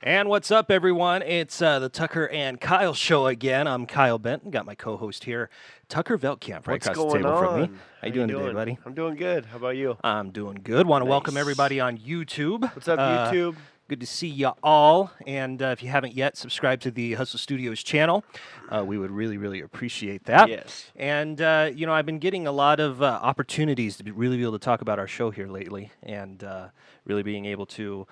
And what's up, everyone? It's the Tucker and Kyle show again. I'm Kyle Benton. Got my co-host here, Tucker Veltkamp, right What's across the going table from me. on? How you doing today, buddy? I'm doing good. How about you? I'm doing good. Want to welcome Nice. everybody on YouTube. What's up, YouTube? Good to see you all. And if you haven't yet, subscribe to the Hustle Studios channel. We would really, really appreciate that. Yes. And, I've been getting a lot of opportunities to really be able to talk about our show here lately and really being able to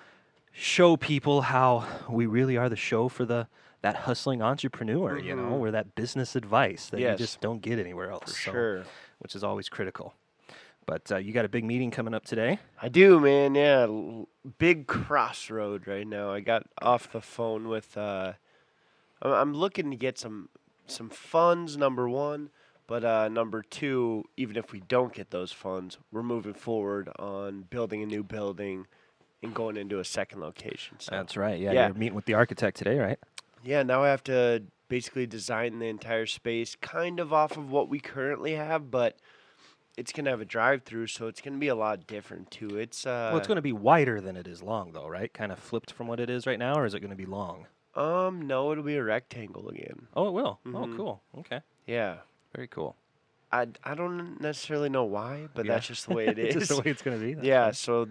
show people how we really are the show for that hustling entrepreneur, we're that business advice that you just don't get anywhere else. For sure. Which is always critical. But you got a big meeting coming up today. I do, man. Yeah, big crossroad right now. I got off the phone with. I'm looking to get some funds. Number one, but number two, even if we don't get those funds, we're moving forward on building a new building and going into a second location. So, that's right. Yeah, you're meeting with the architect today, right? Yeah. Now I have to basically design the entire space, kind of off of what we currently have, but it's going to have a drive-through, so it's going to be a lot different, too. It's it's going to be wider than it is long, though, right? Kind of flipped from what it is right now, or is it going to be long? No, it'll be a rectangle again. Oh, it will? Oh, cool. Okay. Yeah. Very cool. I don't necessarily know why, but that's just the way it is. It's just the way it's going to be. Yeah, so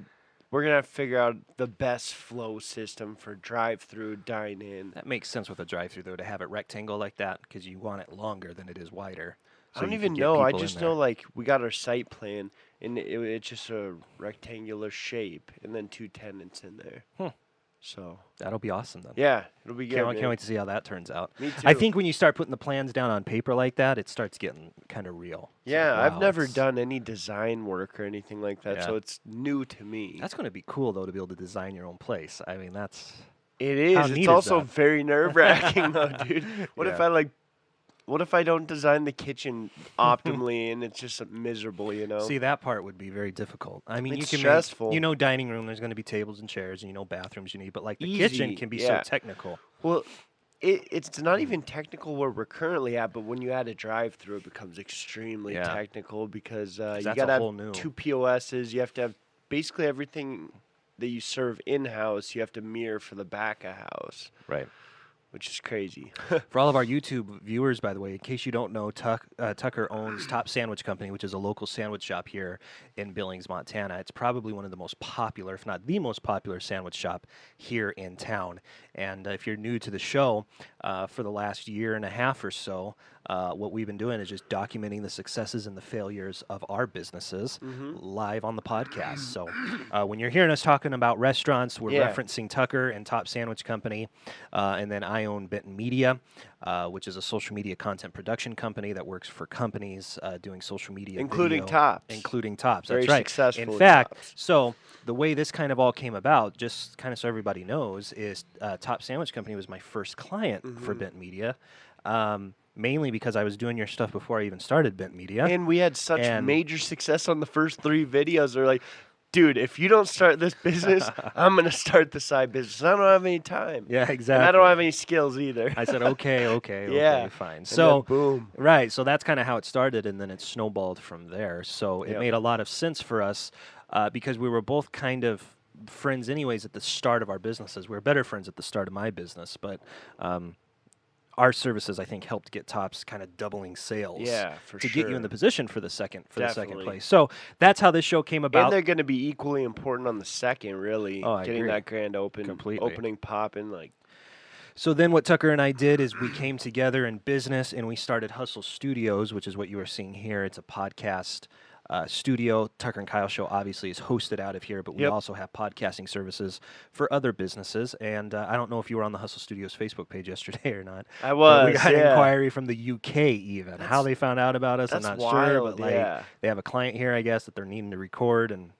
we're going to have to figure out the best flow system for drive-through, dine-in. That makes sense with a drive-through, though, to have it rectangle like that, because you want it longer than it is wider. I don't even know. I just know, like, we got our site plan, and it's just a rectangular shape, and then 2 tenants in there. So that'll be awesome, then. Yeah, it'll be good. Can't wait to see how that turns out. Me too. I think when you start putting the plans down on paper like that, it starts getting kind of real. Yeah, like, wow, I've never done any design work or anything like that, Yeah. so it's new to me. That's going to be cool, though, to be able to design your own place. I mean, It is. How neat It's is also that? very nerve-wracking, though, dude. Yeah. What if I don't design the kitchen optimally and it's just miserable, See, that part would be very difficult. I mean, It's you can stressful. dining room, there's going to be tables and chairs, and bathrooms you need, but like the Easy, kitchen can be so yeah. technical. Well, it's not even technical where we're currently at, but when you add a drive-through, it becomes extremely Yeah. technical because you that's got a to whole have new- 2 POSs. You have to have basically everything that you serve in-house, you have to mirror for the back of house, Right. which is crazy. For all of our YouTube viewers, by the way, in case you don't know, Tucker owns Top Sandwich Company, which is a local sandwich shop here in Billings, Montana. It's probably one of the most popular, if not the most popular, sandwich shop here in town. And if you're new to the show, for the last year and a half or so, what we've been doing is just documenting the successes and the failures of our businesses live on the podcast. So when you're hearing us talking about restaurants, we're referencing Tucker and Top Sandwich Company, and then I own Benton Media, which is a social media content production company that works for companies doing social media, Including video, Tops. Including Tops. Very That's right. successful In with fact, Tops. so the way this kind of all came about, just kind of so everybody knows, is Top Sandwich Company was my first client for Benton Media. Mainly because I was doing your stuff before I even started Benton Media. And we had such major success on the first 3 videos. They're like, dude, if you don't start this business, I'm going to start the side business. I don't have any time. Yeah, exactly. And I don't have any skills either. I said, okay, Yeah. fine. And So, then boom. right, so that's kind of how it started, and then it snowballed from there. So it made a lot of sense for us because we were both kind of friends anyways at the start of our businesses. We were better friends at the start of my business, but our services, I think, helped get Tops kind of doubling sales. Yeah, for to sure. get you in the position for the second Definitely. place. So that's how this show came about. And they're going to be equally important on the second, really. Oh, I getting agree. that grand Completely. opening popping. Like, So then what Tucker and I did is we came together in business and we started Hustle Studios, which is what you are seeing here. It's a podcast studio. Tucker and Kyle show obviously is hosted out of here, but we also have podcasting services for other businesses. And I don't know if you were on the Hustle Studios Facebook page yesterday or not. I was, But we got an inquiry from the UK even. How they found out about us, I'm that's not sure. wild, But yeah. they have a client here, I guess, that they're needing to record. And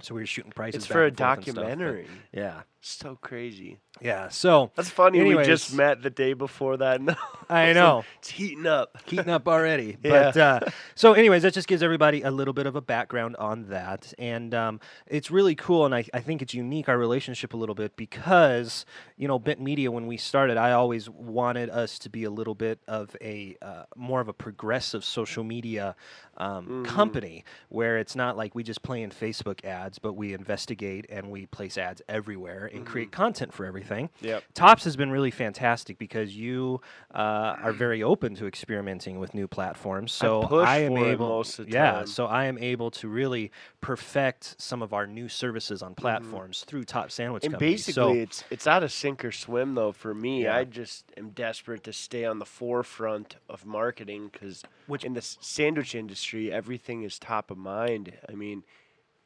so we were shooting prices it's back for a and forth and stuff, but documentary. yeah. So crazy. Yeah. So That's funny. anyways, We just met the day before that. No, I know. It's heating up. Heating up already. Yeah. But so anyways, that just gives everybody a little bit of a background on that. And it's really cool, and I think it's unique, our relationship a little bit, because, Benton Media, when we started, I always wanted us to be a little bit of a more of a progressive social media company, where it's not like we just play in Facebook ads, but we investigate and we place ads everywhere. and create content for everything. Yep. Tops has been really fantastic because you are very open to experimenting with new platforms. So push I am for it able, most of the yeah. time. So I am able to really perfect some of our new services on platforms through Top Sandwich And Company. So basically, it's out of sink or swim though. For me, Yeah. I just am desperate to stay on the forefront of marketing because Which- in the sandwich industry, everything is top of mind. I mean,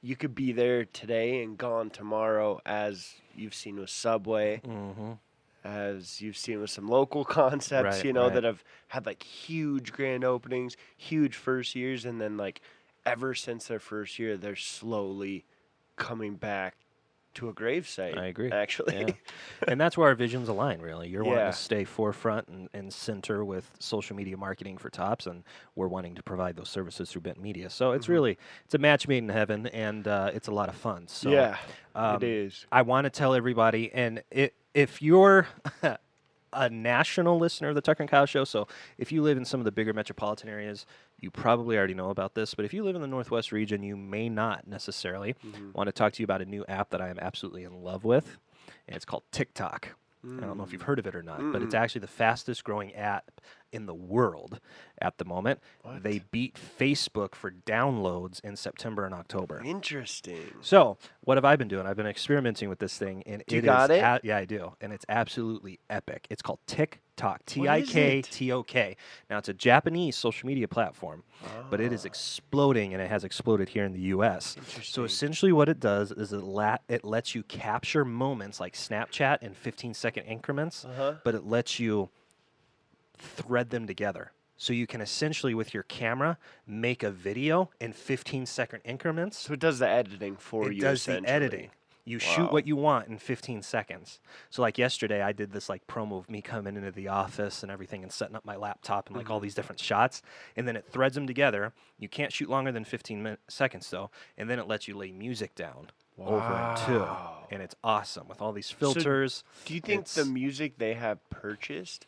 you could be there today and gone tomorrow, as you've seen with Subway, as you've seen with some local concepts, Right, you know, right. that have had like huge grand openings, huge first years, and then like ever since their first year, they're slowly coming back to a gravesite. I agree. Actually. Yeah. And that's where our visions align, really. You're wanting Yeah. to stay forefront and center with social media marketing for Tops, and we're wanting to provide those services through Bent Media. So it's really, it's a match made in heaven, and it's a lot of fun. So Yeah, um, it is. I want to tell everybody, and if you're a national listener of the Tucker and Kyle Show, so if you live in some of the bigger metropolitan areas, you probably already know about this. But if you live in the Northwest region, you may not necessarily. Want to talk to you about a new app that I am absolutely in love with, and it's called TikTok. I don't know if you've heard of it or not, but it's actually the fastest growing app in the world at the moment. They beat Facebook for downloads in September and October. Interesting. So, what have I been doing? I've been experimenting with this thing, and You got it? yeah, I do, and it's absolutely epic. It's called TikTok, What is it? TikTok. Now, it's a Japanese social media platform, but it is exploding, and it has exploded here in the U.S. So, Interesting. essentially, what it does is it lets you capture moments like Snapchat in 15-second increments, but it lets you thread them together. So you can essentially, with your camera, make a video in 15-second increments. So it does the editing for It you. does the essentially. editing. You shoot Wow. what you want in 15 seconds. So like yesterday, I did this like promo of me coming into the office and everything and setting up my laptop and like all these different shots. And then it threads them together. You can't shoot longer than 15 seconds though. And then it lets you lay music down over it too. Wow. And it's awesome with all these filters. Do you think the It's- music they have purchased?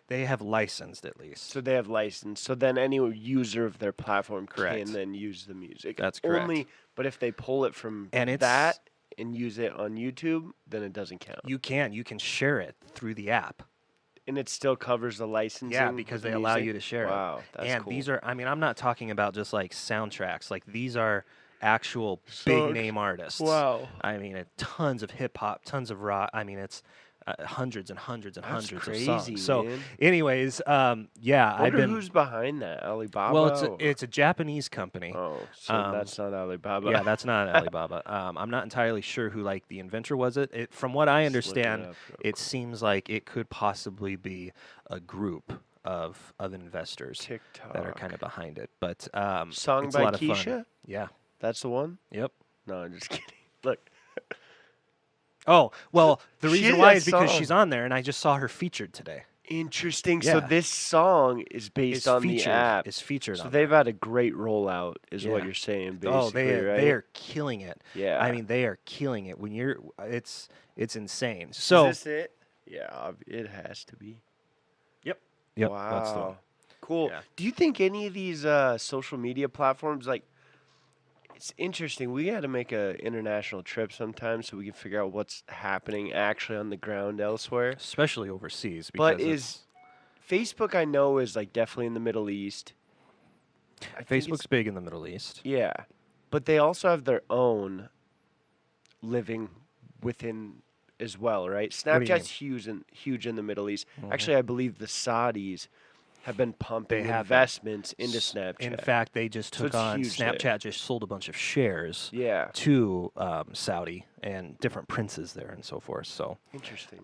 They have licensed at least. So they have license. So then any user of their platform Correct. can then use the music. That's correct. Only, but if they pull it from And it's- that and use it on YouTube, then it doesn't count. You can share it through the app. And it still covers the licensing. Yeah, because with they the allow music? you to share Wow, it. that's And cool. these are, I mean, I'm not talking about just like soundtracks. Like these are actual Songs. big name artists. Wow. I mean, tons of hip hop, tons of rock. I mean, it's hundreds and hundreds and That's hundreds crazy, of songs. So, man. anyways, yeah, I I've wonder been. who's behind that? Alibaba? Well, or- it's a Japanese company. Oh, so that's not Alibaba. Yeah, that's not Alibaba. I'm not entirely sure who like the inventor was. From what I Just looking it understand, up real it seems like it could possibly be a group of investors TikTok. that are kind of behind it. But Song it's by a lot of fun. Keisha? Yeah. That's the one? Yep. No, I'm just kidding. Look. Oh well, the She reason did why that is because song. she's on there, and I just saw her featured today. Interesting. So Yeah. this song is based It's on featured. the app. It's featured. So on they've had a great rollout, is what Yeah. you're saying, basically, Oh, they right? they are killing it. Yeah. I mean, they are killing it. When you're, it's insane. Is So this it? Yeah, it has to be. yep, wow. that's the one. Cool. Yeah. Do you think any of these social media platforms, like, it's interesting. We got to make a international trip sometime so we can figure out what's happening actually on the ground elsewhere. Especially overseas. But Because is Facebook, I know, is like definitely in the Middle East. I think it's- Facebook's big in the Middle East. Yeah, but they also have their own living within as well, right? do you mean? Snapchat's huge in the Middle East. Actually, I believe the Saudis have been pumping They have investments into Snapchat. In fact, they just So took it's on huge there. Snapchat. Just sold a bunch of shares Yeah, to Saudi and different princes there and so forth. So interesting.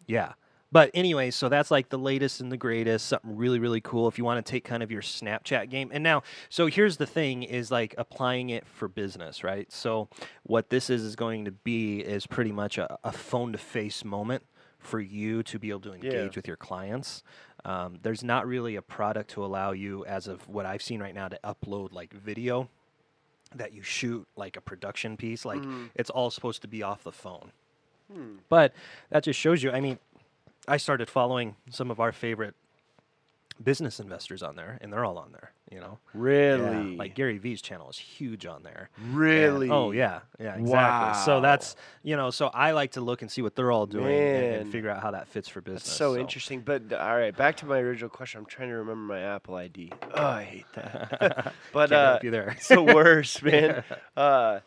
yeah. But anyway, so that's like the latest and the greatest, something really, really cool if you want to take kind of your Snapchat game. And now, so here's the thing is like applying it for business, right? So what this is going to be is pretty much a phone-to-face moment for you to be able to engage with your clients. There's not really a product to allow you, as of what I've seen right now, to upload like video that you shoot like a production piece. Like it's all supposed to be off the phone. But that just shows you, I mean, I started following some of our favorite business investors on there, and they're all on there. Yeah, Really? like Gary Vee's channel is huge on there. And oh Really? yeah, exactly. So Wow. that's so I like to look and see what they're all doing and Man, figure out how that fits for that's business. so So interesting. But all right, back to my original question. I'm trying to remember my Apple ID. Oh, I hate that. But can't help you there. it's the worst, man. Yeah.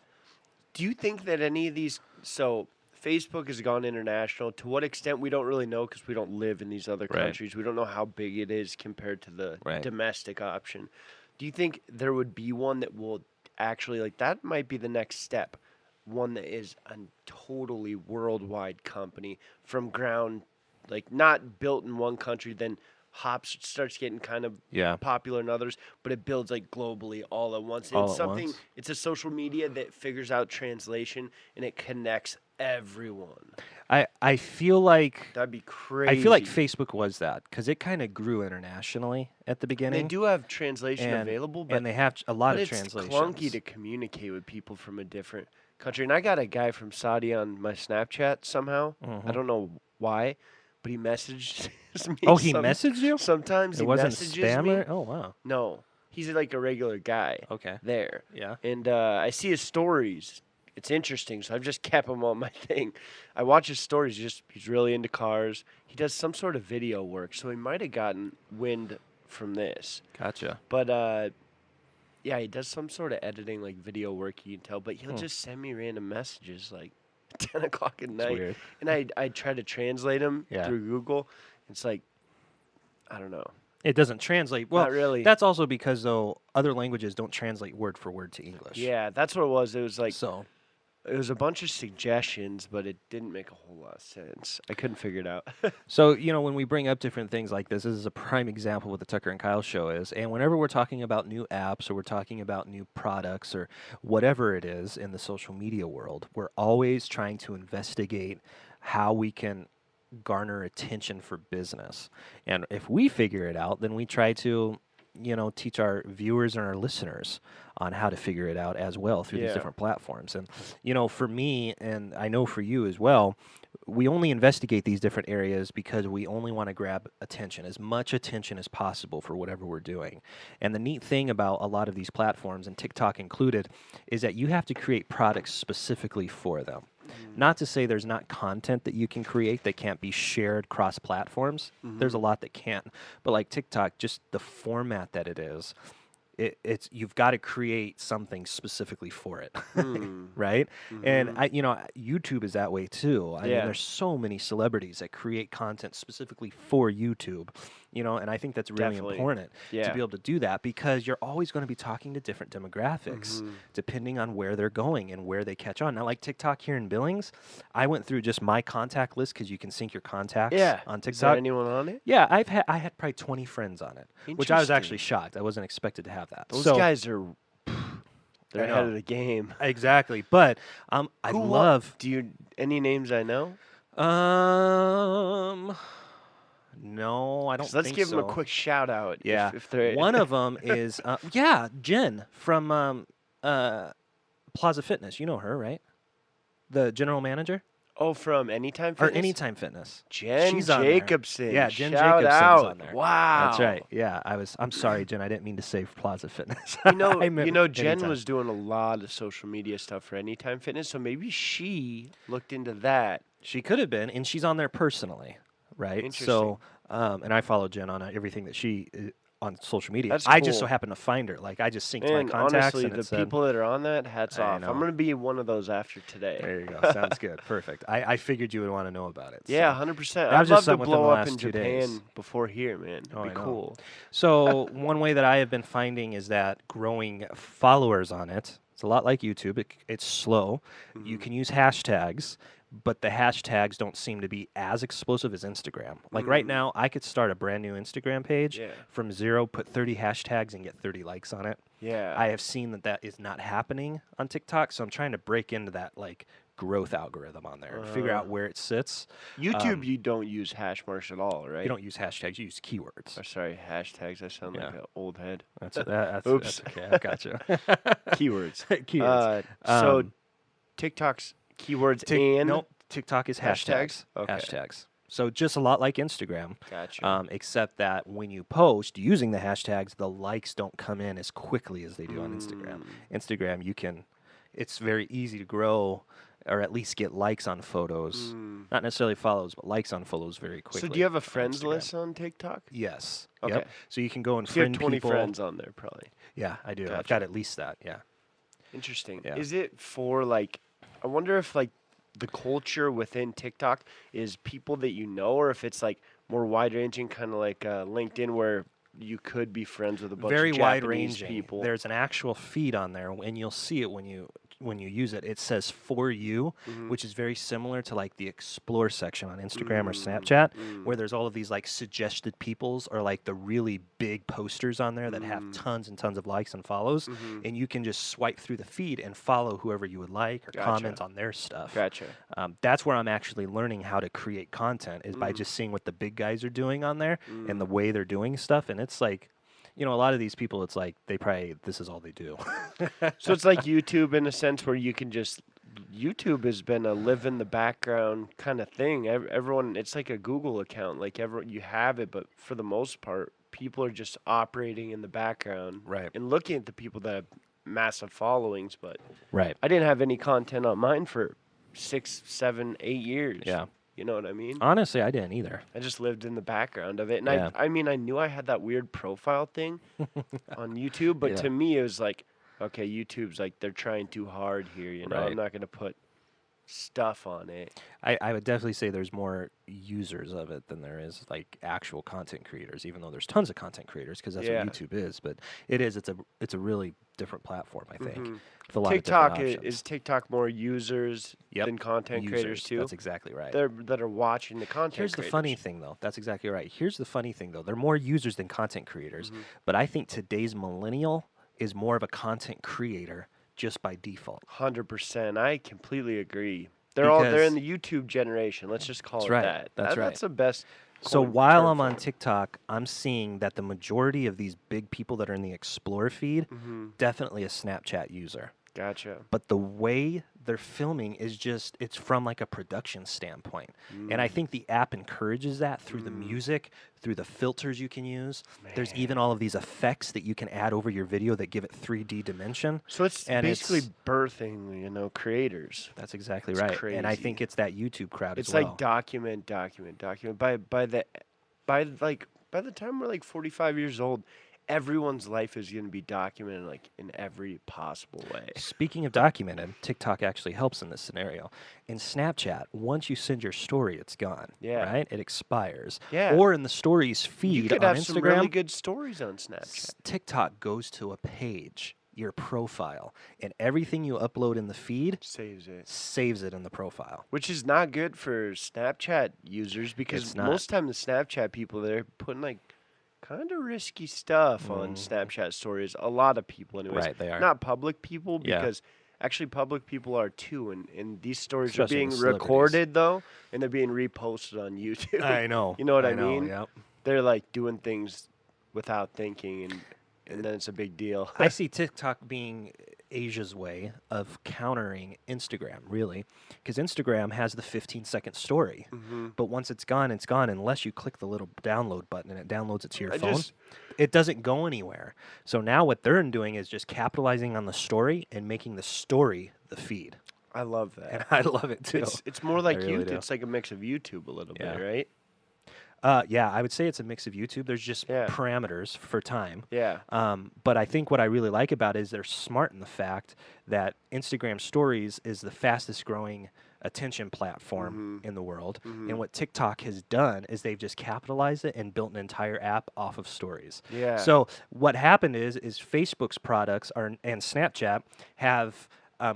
Do you think that any of these so Facebook has gone international? To what extent we don't really know because we don't live in these other Right. countries. We don't know how big it is compared to the Right. domestic option. Do you think there would be one that will actually like that might be the next step? One that is a totally worldwide company from ground, like not built in one country, then hops starts getting kind of Yeah. popular in others, but it builds like globally all at once. All It's at something. once. It's a social media that figures out translation and it connects everyone. I feel like That'd be I feel like crazy. Facebook was that because it kind of grew internationally at the And they beginning, do have translation and available, and they have a lot but of it's clunky translations. to communicate with people from a different country. And I got a guy from Saudi on my Snapchat somehow. I Hmm. don't know why, but he messaged me. Oh, he messaged you? Sometimes It he wasn't messages me. spammer. Oh wow. No, he's like a regular guy Okay. there, Yeah. and I see his stories. It's interesting, so I've just kept him on my thing. I watch his stories. He's really into cars. He does some sort of video work, so he might have gotten wind from this. Gotcha. But yeah, he does some sort of editing, like video work. You can tell, but he'll Hmm. just send me random messages like 10 o'clock at It's night, weird. and I try to translate them Yeah. through Google. It's like I don't know, It doesn't translate. Well, not really. that's also because though other languages don't translate word for word to English. Yeah, that's what it was. It was like So it was a bunch of suggestions, but it didn't make a whole lot of sense. I couldn't figure it out. So, when we bring up different things like this is a prime example of what the Tucker and Kyle show is. And whenever we're talking about new apps or we're talking about new products or whatever it is in the social media world, we're always trying to investigate how we can garner attention for business. And if we figure it out, then we try to, teach our viewers and our listeners on how to figure it out as well through these Yeah. different platforms. And, for me, and I know for you as well, we only investigate these different areas because we only want to grab attention, as much attention as possible for whatever we're doing. And the neat thing about a lot of these platforms, and TikTok included, is that you have to create products specifically for them. Not to say there's not content that you can create that can't be shared cross platforms. There's a lot that can't. But like TikTok, just the format that it is, it's you've got to create something specifically for it, Hmm. right? And Mhm. YouTube is that way too. I mean, Yeah. there's so many celebrities that create content specifically for YouTube, and I think that's really Definitely. important to Yeah. be able to do that because you're always going to be talking to different demographics Mhm. depending on where they're going and where they catch on. Now, like TikTok here in Billings, I went through just my contact list because you can sync your contacts Yeah. on Is there TikTok. anyone on it? Yeah, I had probably 20 friends on it, which I was actually Interesting. shocked. I wasn't expected to have that. Those So guys are they're I ahead know of the game. exactly, but I Who love do you any names I know? um no, I don't 'Cause let's think give them a so. quick shout out Yeah, if they're one of them is Jen from Plaza Fitness. You know her, right? The general manager Oh, from Anytime or Fitness? Anytime Fitness. Jen She's on there. Jacobson. Yeah, Jen Shout Jacobson's out. on there. Wow. That's right. Yeah, I'm sorry, Jen. I didn't mean to say Plaza Fitness. You know, I meant Jen Anytime. was doing a lot of social media stuff for Anytime Fitness, so maybe she looked into that. She could have been, and she's on there personally, right? Interesting. So, and I follow Jen on everything that she on social media. That's I just so cool. happened to find her. Like I just synced my And contacts, honestly, and it the said, people that are on that, hats I off. know. I'm gonna be one of those after today. There you go. Sounds good. Perfect. I figured you would want to know about it. Yeah, So. 100%. That I'd was love just to something within blow the up last in 2 Japan days. before here, man. It'd Oh, be I know. cool. So one way that I have been finding is that growing followers on it. It's a lot like YouTube. It's slow. You Mhm. can use hashtags, but the hashtags don't seem to be as explosive as Instagram. Like right Mm. now, I could start a brand new Instagram page Yeah. from zero, put 30 hashtags, and get 30 likes on it. Yeah. I have seen that is not happening on TikTok, so I'm trying to break into that like growth algorithm on there and figure out where it sits. YouTube, you don't use hash marks at all, right? You don't use hashtags; you use keywords. Oh, sorry, hashtags. I sound like Yeah. an old head. That's Oops. okay. I gotcha. Keywords. Keywords. So Um, TikTok's keywords and Nope. TikTok is hashtags. Hashtags? Okay. Hashtags. So just a lot like Instagram, Gotcha. except that when you post using the hashtags, the likes don't come in as quickly as they do on Instagram. Mm. Instagram, it's very easy to grow or at least get likes on photos. Mm. Not necessarily follows, but likes on photos very So do you quickly have a on friends Instagram. list on TikTok? Yes. Okay. Yep. So you can go and So you have friend 20 people. friends on there, probably. Yeah, I do. I've got Gotcha. at least that. Yeah. Interesting. Yeah. Is it for like, I wonder if like the culture within TikTok is people that you know, or if it's like more wide ranging, kind of like LinkedIn, where you could be friends with a bunch of Very wide Japanese ranging. people. There's an actual feed on there, and you'll see it when you use it. It says for you, Mm-hmm. which is very similar to like the explore section on Instagram or Mm, Snapchat, mm, where there's all of these like suggested peoples or like the really big posters on there that have mm, tons and tons of likes and follows, mm-hmm. and you can just swipe through the feed and follow whoever you would like or Gotcha. comment on their stuff. Gotcha. That's where I'm actually learning how to create content is by Mm, just seeing what the big guys are doing on there and the mm. way they're doing stuff, and it's like a lot of these people, it's like this is all they do. So it's like YouTube in a sense where you can just YouTube has been a live in the background kind of thing. Everyone, it's like a Google account. Like everyone, you have it, but for the most part, people are just operating in the background Right. and looking at the people that have massive followings. But Right. I didn't have any content on mine for 6, 7, 8 years. Yeah. You know what I mean? Honestly, I didn't either. I just lived in the background of it. And Yeah. I mean, I knew I had that weird profile thing on YouTube, but Yeah. to me, it was like, okay, YouTube's like, they're trying too hard here. You know, I'm Right. not going to put stuff on it. I would definitely say there's more users of it than there is like actual content creators, even though there's tons of content creators because that's Yeah. what YouTube is. But it's a really different platform, I think, Mhm. with a lot TikTok of different is options. TikTok more users Yep. than content creators Users. too? That's exactly right. That are watching the content Here's the creators. funny thing, though. That's exactly right. Here's the funny thing, though. They're more users than content creators, Mhm. but I think today's millennial is more of a content creator just by default. 100%. I completely agree. They're in Because the YouTube generation. Let's just call that's it right. that. That's right. That's the best So coin while term I'm for on it. TikTok, I'm seeing that the majority of these big people that are in the Explore feed Mhm. definitely a Snapchat user. Gotcha. But the way they're filming is just it's from like a production standpoint. And I Mm. think the app encourages that through the Mm. music, through the filters you can use. There's Man. even all of these effects that you can add over your video that give it 3D dimension. So it's And basically it's birthing, creators. that's exactly It's right. And I crazy. think it's that YouTube crowd It's as like well. document. By the time we're like 45 years old, everyone's life is going to be documented like in every possible way. Speaking of documented, TikTok actually helps in this scenario. In Snapchat, once you send your story, it's gone. Yeah. Right? It expires. Yeah. Or in the stories You feed could on have some really Instagram, good stories on Snapchat. TikTok goes to a page, your profile, and everything you upload in the feed Saves it. saves it in the profile. Which is not good for Snapchat users because It's not. most time the Snapchat people they're putting like kind of risky stuff on Mhm. Snapchat stories. A lot of people, anyways. Right, they are. Not public people Yeah. because actually public people are too, and these stories Especially are the being celebrities. recorded though, and they're being reposted on YouTube. I know. You know what I know, mean? Yep. They're like doing things without thinking, and then it's a big deal. I see TikTok being Asia's way of countering Instagram, really, because Instagram has the 15-second story, Mhm. but once it's gone unless you click the little download button and it downloads it to your I phone. just- It doesn't go anywhere. So now what they're doing is just capitalizing on the story and making the story the feed, I love that. and I love it too. It's more like really YouTube. do. It's like a mix of YouTube a little Yeah. bit, right? Yeah, I would say it's a mix of YouTube. There's just Yeah. parameters for time. Yeah. But I think what I really like about it is they're smart in the fact that Instagram Stories is the fastest growing attention platform Mhm. in the world. Mhm. And what TikTok has done is they've just capitalized it and built an entire app off of stories. Yeah. So what happened is Facebook's products and Snapchat have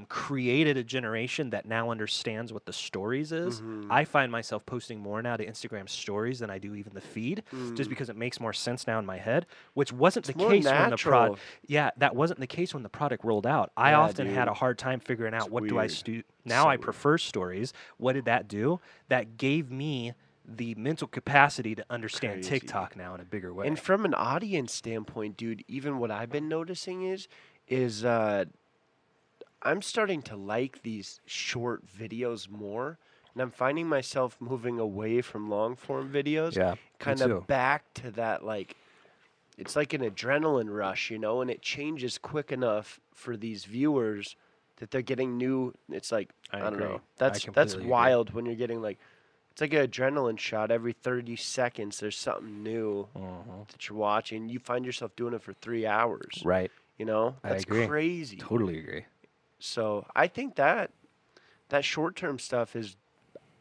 created a generation that now understands what the stories is. Mhm. I find myself posting more now to Instagram stories than I do even the feed, just because it makes more sense now in my head, which wasn't It's the more case when the natural. product. Yeah, that wasn't the case when the product rolled out. I Yeah, often had dude. a hard time figuring out It's what do I weird. do. Now So I weird. prefer stories. What did that do? That gave me the mental capacity to understand Crazy. TikTok now in a bigger way. And from an audience standpoint, dude, even what I've been noticing is I'm starting to like these short videos more And I'm finding myself moving away from long form videos, Yeah, me kind too. of back to that, like, it's like an adrenaline rush, and it changes quick enough for these viewers that they're getting new. It's like, I I don't agree. know. I That's completely agree. wild when you're getting like, it's like an adrenaline shot every 30 seconds. There's something new Mhm. that you're watching. You find yourself doing it for 3 hours. Right. I That's agree. crazy. Totally agree. So I think that short term stuff is,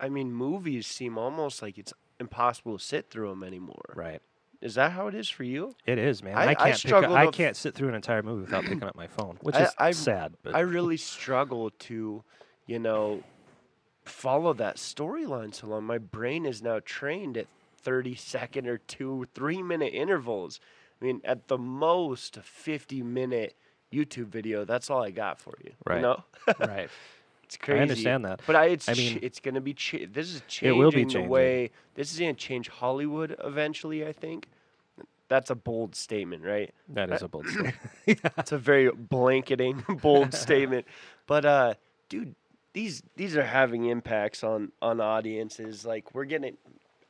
I mean, movies seem almost like it's impossible to sit through them anymore. Right. Is that how it is for you? It is, man. I struggle I to can't sit through an entire movie without picking up my phone, which I is I sad, I but really struggle to, you know, follow that storyline so long. My brain is now trained at 30-second or 2, 3 minute intervals. I mean, at the most, a 50-minute YouTube video. That's all I got for you. You right. know, Right. it's I crazy. understand that. But I mean, it's gonna be this is it will be changing the changing. way. This is gonna change Hollywood eventually. I think that's a bold statement, right? That Uh, is a bold statement. It's a very blanketing, bold statement. But dude, these are having impacts on audiences. Like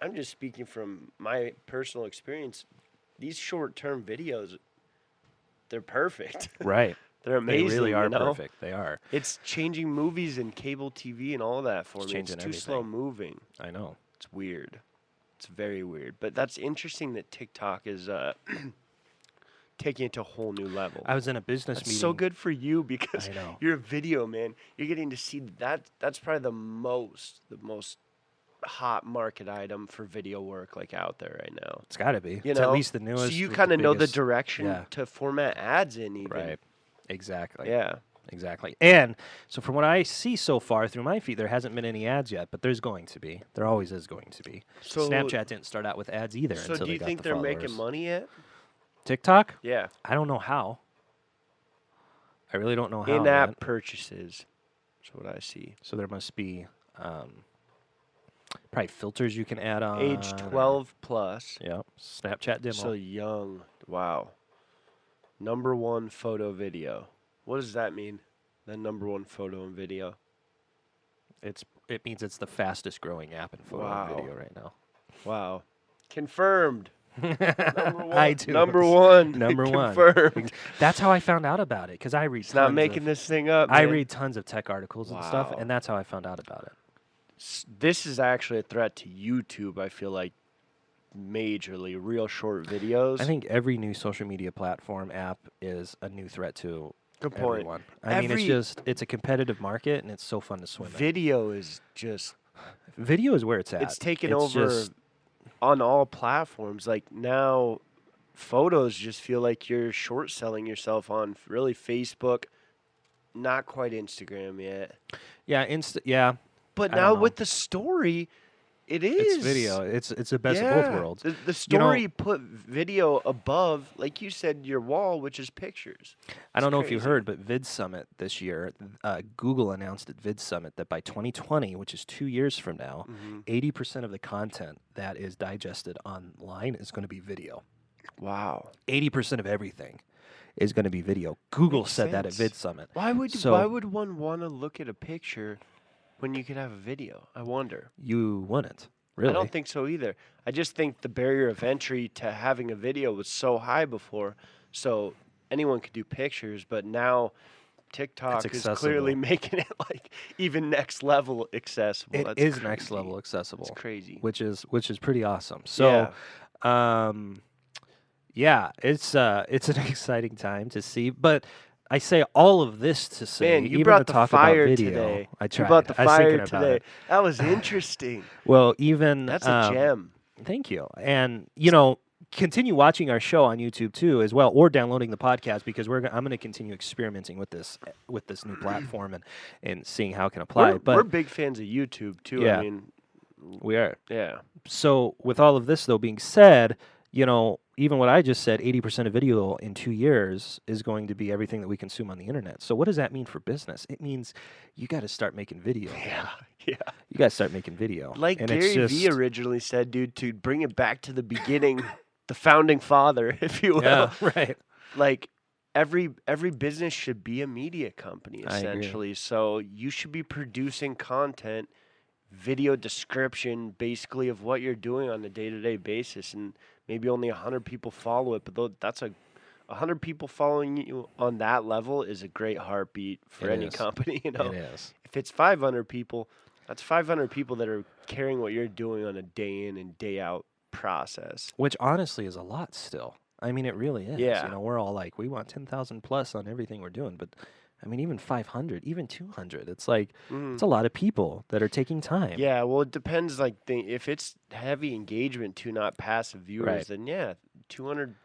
I'm just speaking from my personal experience. These short-term videos, they're perfect. Right. They're They amazing, really are you know? perfect. They are. It's changing movies and cable TV and all that for It's me. It's changing too slow everything. moving. I know. It's weird. It's very weird. But that's interesting that TikTok is taking it to a whole new level. I was in a business That's meeting. so good for you because I know. you're a video man. You're getting to see that. That's probably the most hot market item for video work like out there right now. It's got to be. You It's at know, least the so newest. you with kind of know the biggest- direction Yeah. to format ads in, even. Right. Exactly. Yeah. Exactly. And so from what I see so far through my feed, there hasn't been any ads yet, but there's going to be. There always is going to be. So Snapchat didn't start out with ads either So until do they you got think the they're followers. making money yet? TikTok? Yeah. I don't know how. I really don't know how. In-app yet. purchases. That's what I see. So there must be probably filters you can add on. Age 12 plus. Yep. Snapchat demo. So young. Wow. Number one photo video. What does that mean? The number one photo and video. It means it's the fastest growing app in photo and Wow. video right now. Wow. Confirmed. Number one. iTunes. Number one. Number one. Confirmed. That's how I found out about it because I read. It's not tons making of, this thing up. I man. read tons of tech articles and stuff, Wow. and that's how I found out about it. This is actually a threat to YouTube, I feel like, majorly. Real short videos. I think every new social media platform app is a new threat to Good point. everyone. I mean, it's a competitive market, and it's so fun to swim in. Video is just, Video is where it's at. it's taken It's over just- on all platforms. Like now, photos just feel like you're short selling yourself on really Facebook, not quite Instagram yet. yeah. But I now don't know. with the story, it is It's video. It's the best of both worlds. The You know- story put video above, like you said, your wall, which is pictures. I don't It's know if you crazy. heard, but Vid Summit this year, Google announced at Vid Summit that by 2020, which is 2 years from now, Mm-hmm. 80% of the content that is digested online is going to be video. Wow. 80% of everything is going to be video. Google Makes said that at sense. Vid Summit. Why would So- one want to look at a picture when you could have a video? I wonder. You wouldn't, really. I don't think so either. I just think the barrier of entry to having a video was so high before, so anyone could do pictures. But now, TikTok is clearly accessible. making it like even next level accessible. It That's is next crazy. level accessible, It's crazy. which is pretty awesome. So, yeah, it's an exciting time to see. But I say all of this to say, Man, you even brought to the talk fire about video, today. I You tried. brought the I was fire thinking about today. it. That was interesting. Well, even That's a gem. Thank you. And continue watching our show on YouTube too, as well, or downloading the podcast because I'm going to continue experimenting with this new platform and seeing how it can apply. We're big fans of YouTube too. Yeah. I mean, We are. yeah. So with all of this though being said, even what I just said, 80% of video in 2 years is going to be everything that we consume on the internet. So what does that mean for business? It means you got to start making video. Yeah. Yeah. You got to start making video. Like and Gary it's Vee just, originally said, dude, to bring it back to the beginning, the founding father, if you will. Yeah, right. Like every business should be a media company I agree. essentially. So you should be producing content video description basically of what you're doing on a day-to-day basis, and maybe only 100 people follow it, but that's a 100 people following you on that level is a great heartbeat for It any is. company, you know. It is. If it's 500 people, that's 500 people that are carrying what you're doing on a day in and day out process. Which honestly is a lot still. I mean, it really is. You Yeah. know, we're all like, we want 10,000 plus on everything we're doing. But I mean, even 500, even 200, it's like, it's Mhm. a lot of people that are taking time. Yeah, well, it depends. Like, if it's heavy engagement to not passive viewers, Right. then yeah, 200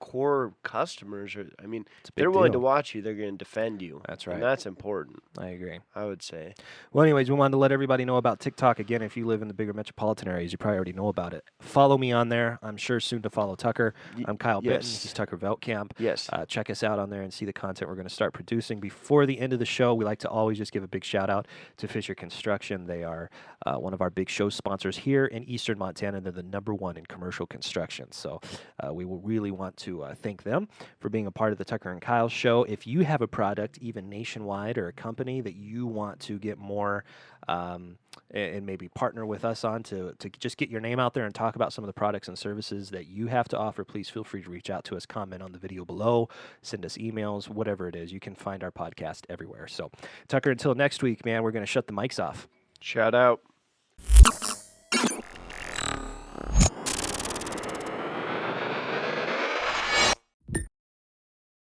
core customers are. I mean, It's a they're big willing to deal. watch you. They're going to defend you. That's And right. that's important, I agree. I would say. Well, anyways, we wanted to let everybody know about TikTok. Again, if you live in the bigger metropolitan areas, you probably already know about it. Follow me on there. I'm sure soon to follow Tucker. I'm Kyle Bitton. Yes. He's Tucker Veltkamp. Yes. Check us out on there and see the content we're going to start producing. Before the end of the show, we like to always just give a big shout out to Fisher Construction. They are one of our big show sponsors here in Eastern Montana. They're the #1 in commercial construction. So we will really want to thank them for being a part of the Tucker and Kyle show. If you have a product, even nationwide, or a company that you want to get more and maybe partner with us on to just get your name out there and talk about some of the products and services that you have to offer, please feel free to reach out to us, comment on the video below, send us emails, whatever it is. You can find our podcast everywhere. So, Tucker, until next week, man, we're going to shut the mics off. Shout out.